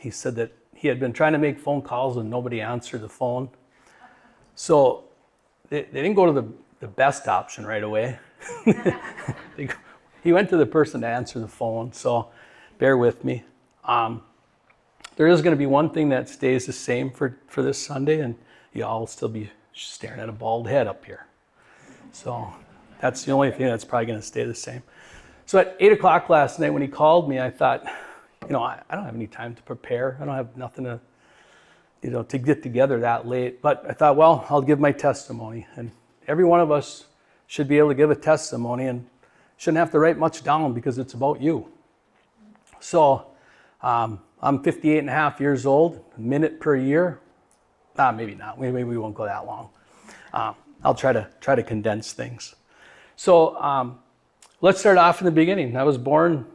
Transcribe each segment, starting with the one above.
He said that he had been trying to make phone calls and nobody answered the phone. So they didn't go to the best option right away. He went to the person to answer the phone, so bear with me. There is going to be one thing that stays the same for this Sunday, and y'all will still be staring at a bald head up here. So that's the only thing that's probably going to stay the same. So at 8 o'clock last night when he called me, I thought, I don't have any time to prepare. I don't have nothing to get together that late. But I thought, well, I'll give my testimony. And every one of us should be able to give a testimony and shouldn't have to write much down because it's about you. So I'm 58 and a half years old, a minute per year. Maybe not. Maybe we won't go that long. I'll try to condense things. So let's start off in the beginning. I was born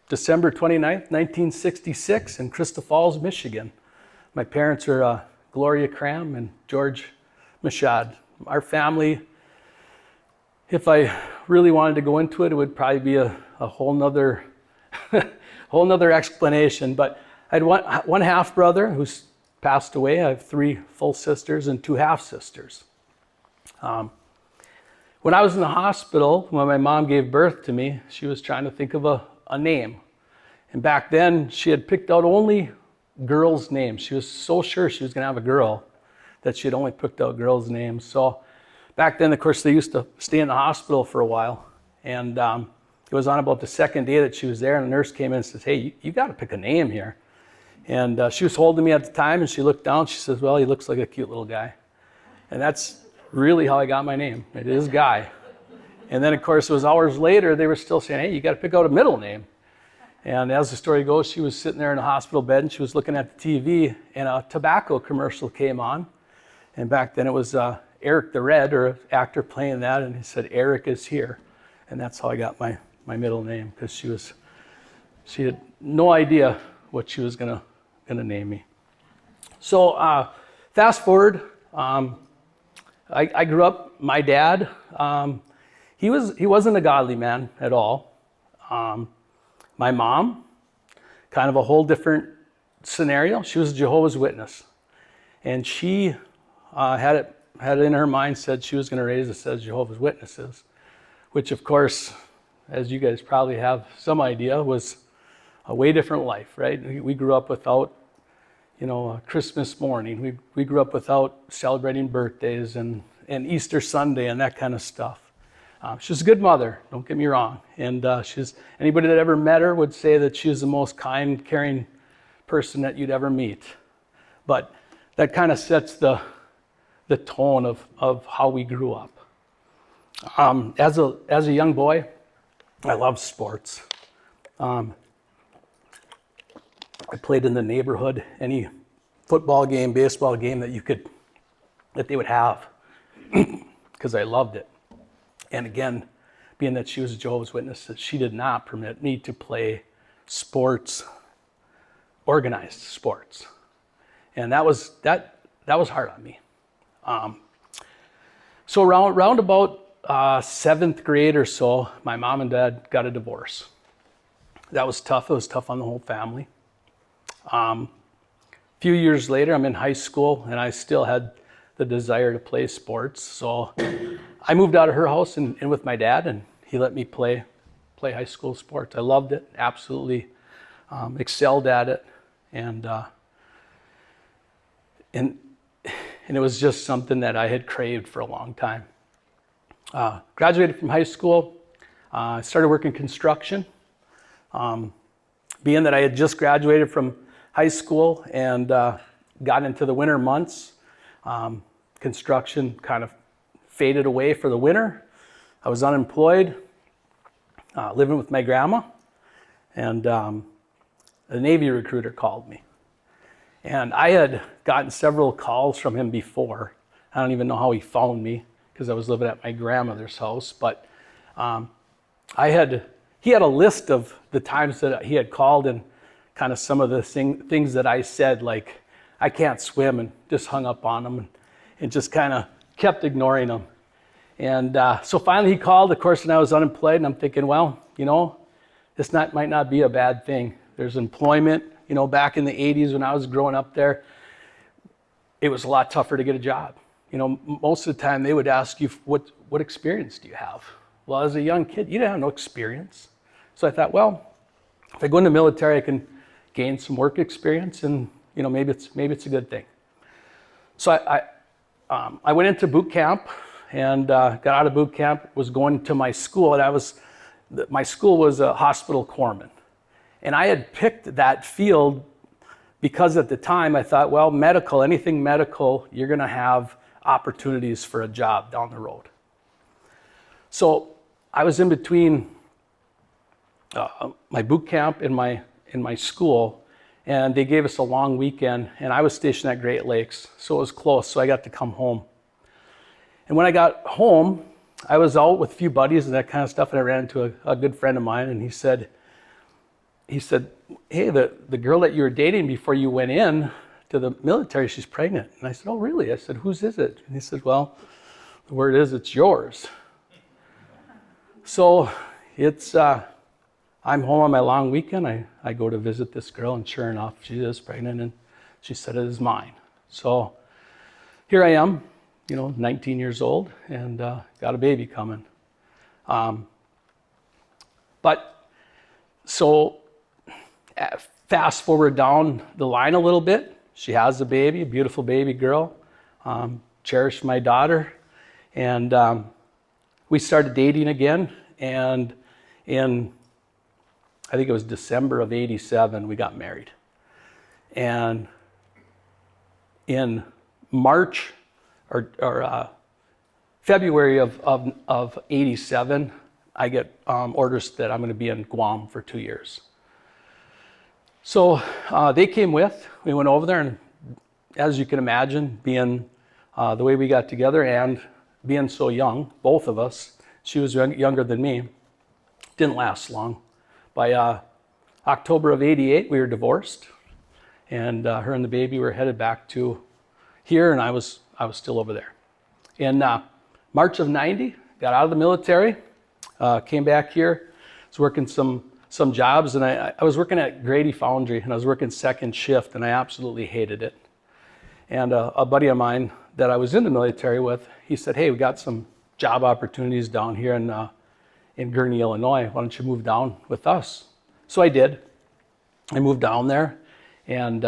December 29th, 1966 in Crystal Falls, Michigan. My parents are Gloria Cram and George Michaud. Our family, if I really wanted to go into it, it would probably be a whole nother explanation. But I had one half brother who's passed away. I have 3 full sisters and 2 half sisters. When I was in the hospital, when my mom gave birth to me, she was trying to think of a name. And back then, she had picked out only girls' names. She was so sure she was going to have a girl that she had only picked out girls' names. So back then, of course, they used to stay in the hospital for a while. And it was on about the second day that she was there, and the nurse came in and says, hey, you got to pick a name here. And she was holding me at the time, and she looked down. She says, well, he looks like a cute little guy. And that's really how I got my name. It is Guy. And then, of course, it was hours later, they were still saying, hey, you got to pick out a middle name. And as the story goes, she was sitting there in a hospital bed, and she was looking at the TV, and a tobacco commercial came on. And back then, it was Eric the Red, or an actor playing that, and he said, Eric is here. And that's how I got my middle name, because she had no idea what she was gonna name me. So fast forward, I grew up. My dad, he wasn't a godly man at all. My mom, kind of a whole different scenario. She was a Jehovah's Witness, and she had it in her mind, said she was going to raise us as Jehovah's Witnesses, which of course, as you guys probably have some idea, was a way different life, right? We grew up without, Christmas morning. We grew up without celebrating birthdays and Easter Sunday and that kind of stuff. She was a good mother, don't get me wrong. And anybody that ever met her would say that she was the most kind, caring person that you'd ever meet. But that kind of sets the tone of how we grew up. As a young boy, I loved sports. I played in the neighborhood, any football game, baseball game that they would have, because I loved it. And again, being that she was a Jehovah's Witness, she did not permit me to play sports, organized sports. And that was hard on me. So around about 7th grade or so, my mom and dad got a divorce. That was tough. It was tough on the whole family. A few years later, I'm in high school, and I still had the desire to play sports. So I moved out of her house and with my dad, and he let me play high school sports. I loved it, absolutely excelled at it, and it was just something that I had craved for a long time. Graduated from high school, started working construction. Being that I had just graduated from high school and got into the winter months, construction kind of faded away for the winter. I was unemployed, living with my grandma, and a Navy recruiter called me. And I had gotten several calls from him before. I don't even know how he found me, because I was living at my grandmother's house, but he had a list of the times that he had called and kind of some of the things that I said, like, I can't swim, and just hung up on him and just kind of kept ignoring him. And so finally he called, of course, and I was unemployed, and I'm thinking, well, this might not be a bad thing. There's employment, back in the 80s when I was growing up there, it was a lot tougher to get a job. Most of the time they would ask you, what experience do you have? Well, as a young kid, you didn't have no experience. So I thought, well, if I go in the military, I can gain some work experience, and maybe it's a good thing. So I went into boot camp and got out of boot camp, was going to my school, and my school was a hospital corpsman. And I had picked that field because at the time I thought, well, anything medical, you're going to have opportunities for a job down the road. So I was in between my boot camp and my school, and they gave us a long weekend, and I was stationed at Great Lakes, so it was close, so I got to come home. And when I got home, I was out with a few buddies and that kind of stuff, and I ran into a good friend of mine, and he said, hey, the girl that you were dating before you went in to the military, she's pregnant. And I said, oh, really? I said, whose is it? And he said, well, the word is it's yours. So I'm home on my long weekend. I go to visit this girl, and sure enough, she is pregnant, and she said it is mine. So here I am, 19 years old, and got a baby coming. So fast forward down the line a little bit. She has a baby, a beautiful baby girl. Cherished my daughter, and we started dating again. And I think it was December of '87, we got married. And in March or February of '87, I get orders that I'm going to be in Guam for 2 years. So they came with. We went over there, and as you can imagine, being the way we got together and being so young, both of us, she was younger than me, didn't last long. By October of '88, we were divorced, and her and the baby were headed back to here, and I was still over there. In March of '90, got out of the military, came back here, was working some jobs, and I was working at Grady Foundry, and I was working second shift, and I absolutely hated it. And a buddy of mine that I was in the military with, he said, hey, we got some job opportunities down here in Gurnee, Illinois. Why don't you move down with us? So I did. I moved down there and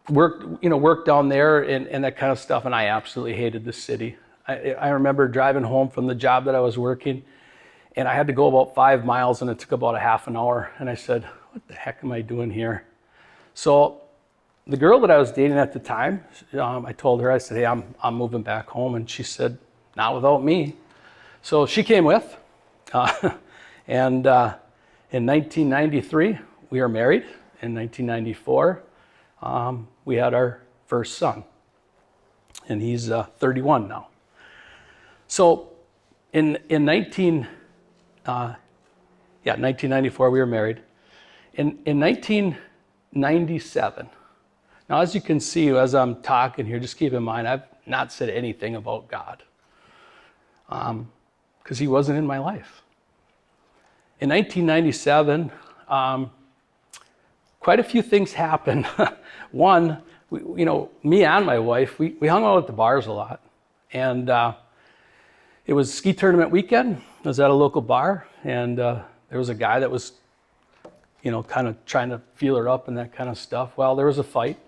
worked down there and that kind of stuff, and I absolutely hated the city. I remember driving home from the job that I was working, and I had to go about 5 miles, and it took about a half an hour. And I said, what the heck am I doing here? So the girl that I was dating at the time, I told her, I said, hey, I'm moving back home. And she said, not without me. So she came with. And in 1993, we were married. In 1994, we had our first son. And he's 31 now. So in 1994, we were married. In 1997, now as you can see, as I'm talking here, just keep in mind, I've not said anything about God, because he wasn't in my life. In 1997, quite a few things happened. One, me and my wife, we hung out at the bars a lot. And it was ski tournament weekend. I was at a local bar, and there was a guy that was, kind of trying to feel her up and that kind of stuff. Well, there was a fight.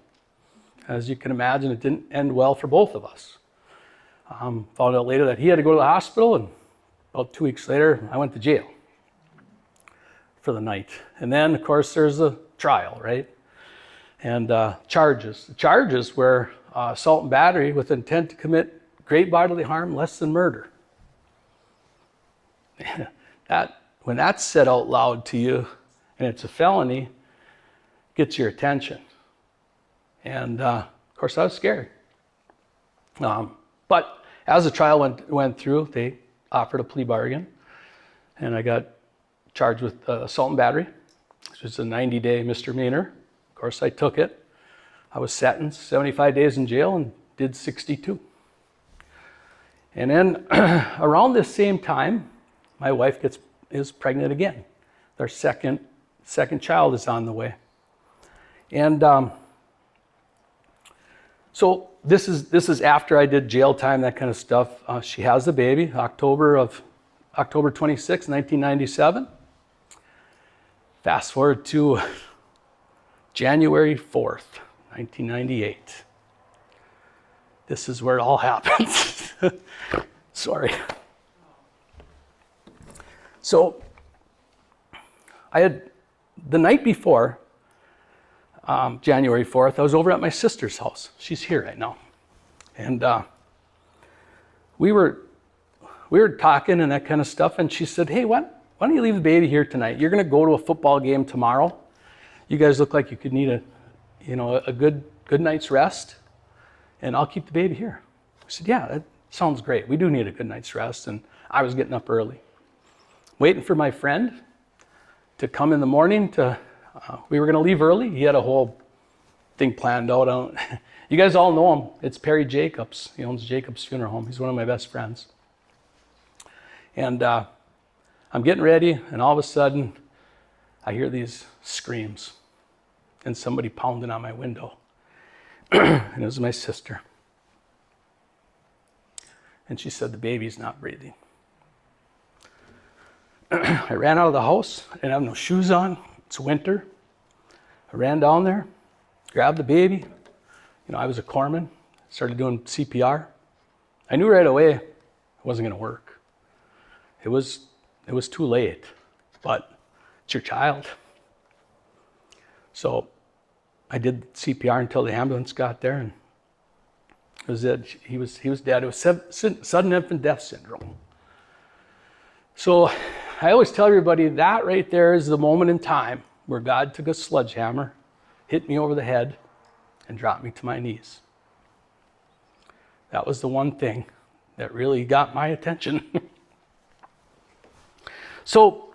As you can imagine, it didn't end well for both of us. Found out later that he had to go to the hospital, and about 2 weeks later, I went to jail for the night. And then, of course, there's a trial, right? And charges. The charges were assault and battery with intent to commit great bodily harm less than murder. When that's said out loud to you, and it's a felony, it gets your attention. And of course, I was scared. But as the trial went through, they offered a plea bargain, and I got charged with assault and battery, which was a 90-day misdemeanor. Of course, I took it. I was sentenced 75 days in jail and did 62. And then around this same time, my wife is pregnant again, their second second child is on the way. And so this is after I did jail time, that kind of stuff. She has the baby, October 26, 1997. Fast forward to January 4th, 1998. This is where it all happens. Sorry. So I had, the night before, January 4th, I was over at my sister's house. She's here right now. And we were talking and that kind of stuff, and she said, hey, why don't you leave the baby here tonight? You're going to go to a football game tomorrow. You guys look like you could need a good night's rest, and I'll keep the baby here. I said, yeah, that sounds great. We do need a good night's rest, and I was getting up early. Waiting for my friend to come in the morning we were going to leave early. He had a whole thing planned out. You guys all know him. It's Perry Jacobs. He owns Jacobs Funeral Home. He's one of my best friends. And I'm getting ready, and all of a sudden, I hear these screams and somebody pounding on my window. And it was my sister. And she said, the baby's not breathing. I ran out of the house. I didn't have no shoes on. It's winter. I ran down there, grabbed the baby. I was a corpsman, started doing CPR. I knew right away it wasn't going to work. It was too late, but it's your child. So I did CPR until the ambulance got there, and it was it. He was dead. It was sudden infant death syndrome. So I always tell everybody that right there is the moment in time where God took a sledgehammer, hit me over the head, and dropped me to my knees. That was the one thing that really got my attention. So,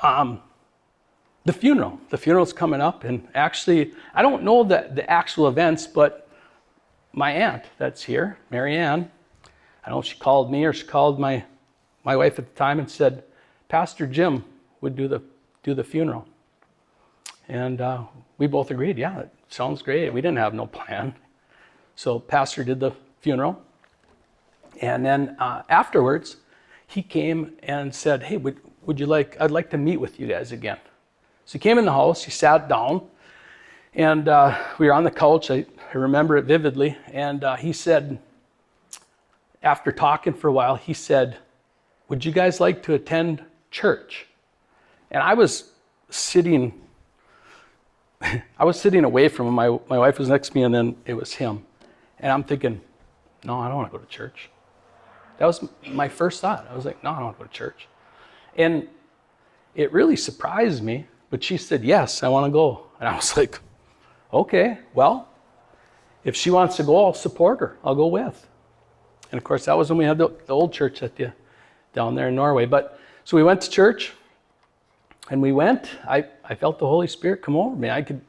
the funeral's coming up, and actually, I don't know the actual events, but my aunt that's here, Mary Ann, I don't know if she called me or she called my wife at the time and said, Pastor Jim would do the funeral. And we both agreed, yeah, it sounds great. We didn't have no plan. So Pastor did the funeral. And then afterwards, he came and said, hey, I'd like to meet with you guys again. So he came in the house, he sat down, and we were on the couch. I remember it vividly. And he said, after talking for a while, he said, would you guys like to attend church? And I was sitting away from him. My wife was next to me, and then it was him. And I'm thinking, no, I don't want to go to church. That was my first thought. I was like, no, I don't want to go to church. And it really surprised me, but she said, yes, I want to go. And I was like, okay, well, if she wants to go, I'll support her. I'll go with. And of course, that was when we had the old church down there in Norway. But so we went to church, and we went. I felt the Holy Spirit come over me. I could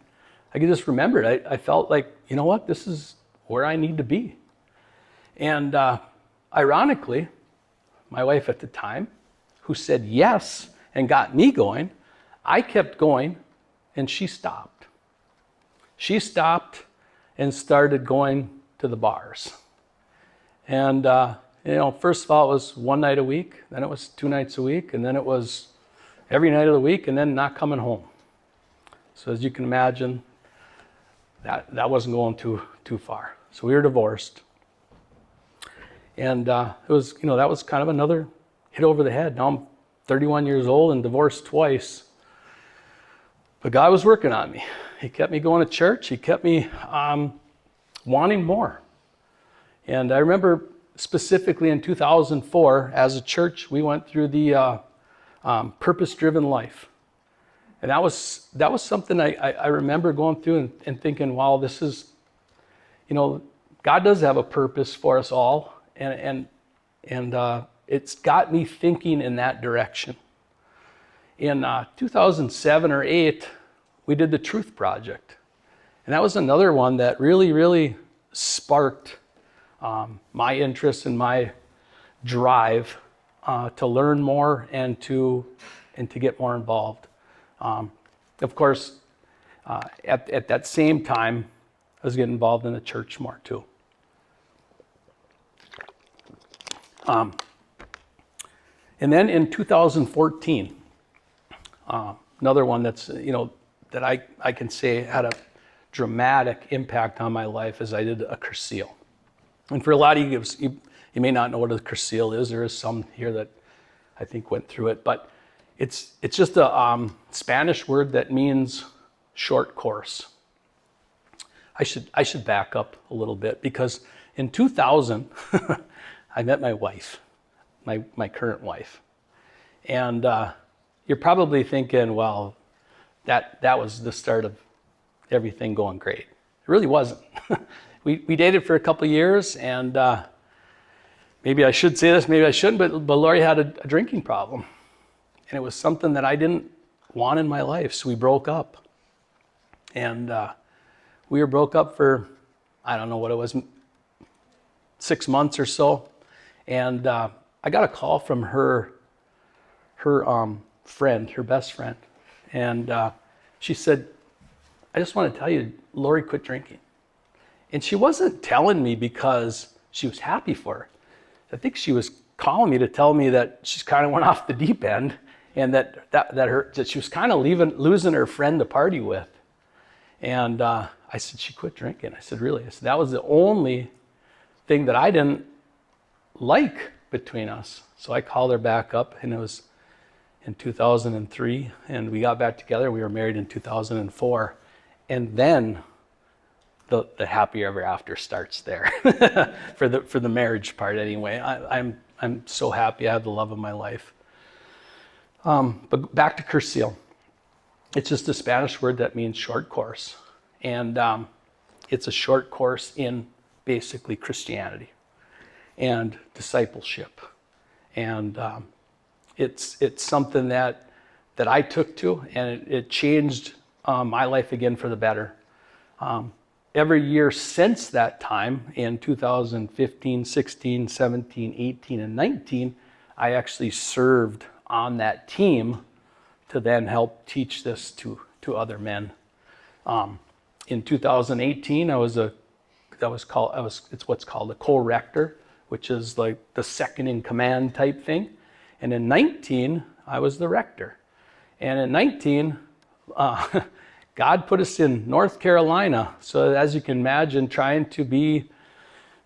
just remember it. I felt like, you know what, this is where I need to be. And ironically, my wife at the time, who said yes and got me going, I kept going, and she stopped. She stopped and started going to the bars. And first of all, it was one night a week, then it was 2 nights a week, and then it was every night of the week, and then not coming home. So as you can imagine, that wasn't going too far. So we were divorced. And it was, that was kind of another hit over the head. Now I'm 31 years old and divorced twice. But God was working on me. He kept me going to church. He kept me wanting more. And I remember specifically in 2004, as a church, we went through the purpose-driven life. And that was something I remember going through and thinking, wow, this is, God does have a purpose for us all. And it's got me thinking in that direction. In 2007 or 8, we did the Truth Project. And that was another one that really, really sparked my interest and my drive to learn more and to get more involved. Of course, at that same time, I was getting involved in the church more too. And then in 2014, another one that's, that I can say had a dramatic impact on my life is I did a cursil. And for a lot of you may not know what a cursil is. There is some here that I think went through it, but it's just a Spanish word that means short course. I should back up a little bit, because in 2000, I met my wife, my current wife. And you're probably thinking, well, that was the start of everything going great. It really wasn't. We dated for a couple of years, and maybe I should say this, maybe I shouldn't, but Lori had a drinking problem. And it was something that I didn't want in my life, so we broke up. And we were broke up for, I don't know what it was, 6 months or so. And I got a call from her friend, her best friend. And she said, I just want to tell you, Lori quit drinking. And she wasn't telling me because she was happy for her. I think she was calling me to tell me that she's kind of went off the deep end, and that she was kind of losing her friend to party with. And I said, she quit drinking. I said, really? I said, that was the only thing that I didn't like between us. So I called her back up, and it was in 2003, and we got back together. We were married in 2004. And then the happy ever after starts there for the marriage part anyway. I'm so happy I have the love of my life. But back to cursil. It's just a Spanish word that means short course. And it's a short course in basically Christianity and discipleship. And it's something that I took to, and it changed my life again for the better. Every year since that time, in 2015, 16, 17, 18, and 19, I actually served on that team to then help teach this to other men. In 2018, it's what's called a co-rector, which is like the second in command type thing. And in 19, I was the rector. And in 19, God put us in North Carolina. So as you can imagine, trying to be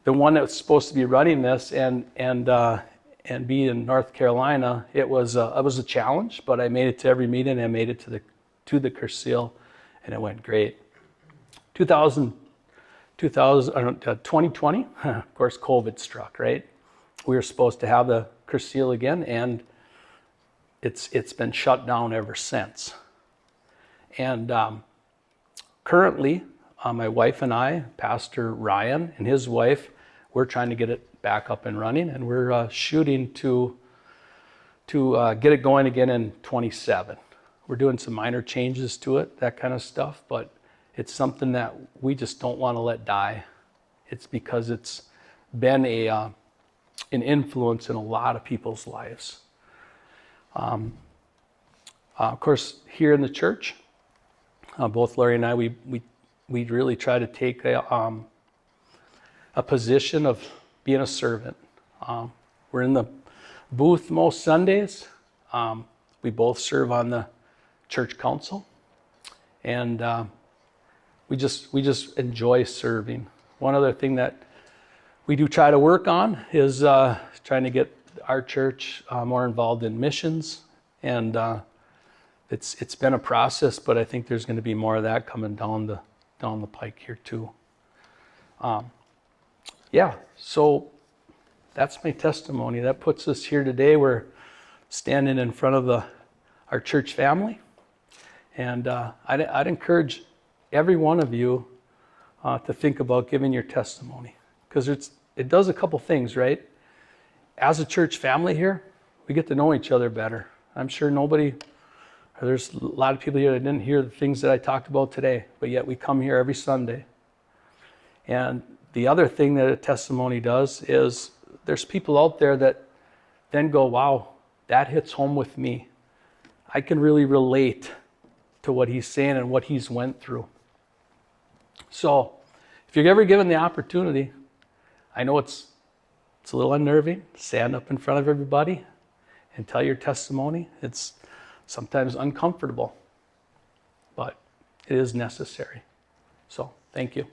the one that was supposed to be running this and be in North Carolina, it was a challenge, but I made it to every meeting. I made it to the cursil, and it went great. 2020, of course, COVID struck, right? We were supposed to have the cursil again, and it's been shut down ever since. And currently, my wife and I, Pastor Ryan and his wife, we're trying to get it back up and running, and we're shooting to get it going again in 27. We're doing some minor changes to it, that kind of stuff, but it's something that we just don't want to let die. It's because it's been an influence in a lot of people's lives. Of course, here in the church, both Lori and I, we really try to take a position of being a servant. We're in the booth most Sundays. We both serve on the church council, and we just enjoy serving. One other thing that we do try to work on is trying to get our church more involved in missions, and it's been a process, but I think there's going to be more of that coming down the pike here too. So that's my testimony. That puts us here today. We're standing in front of our church family, and I'd encourage every one of you to think about giving your testimony, because it does a couple things, right? As a church family here, we get to know each other better. I'm sure there's a lot of people here that didn't hear the things that I talked about today, but yet we come here every Sunday. And the other thing that a testimony does is there's people out there that then go, wow, that hits home with me. I can really relate to what he's saying and what he's went through. So if you're ever given the opportunity, I know it's a little unnerving, stand up in front of everybody and tell your testimony. It's sometimes uncomfortable, but it is necessary. So thank you.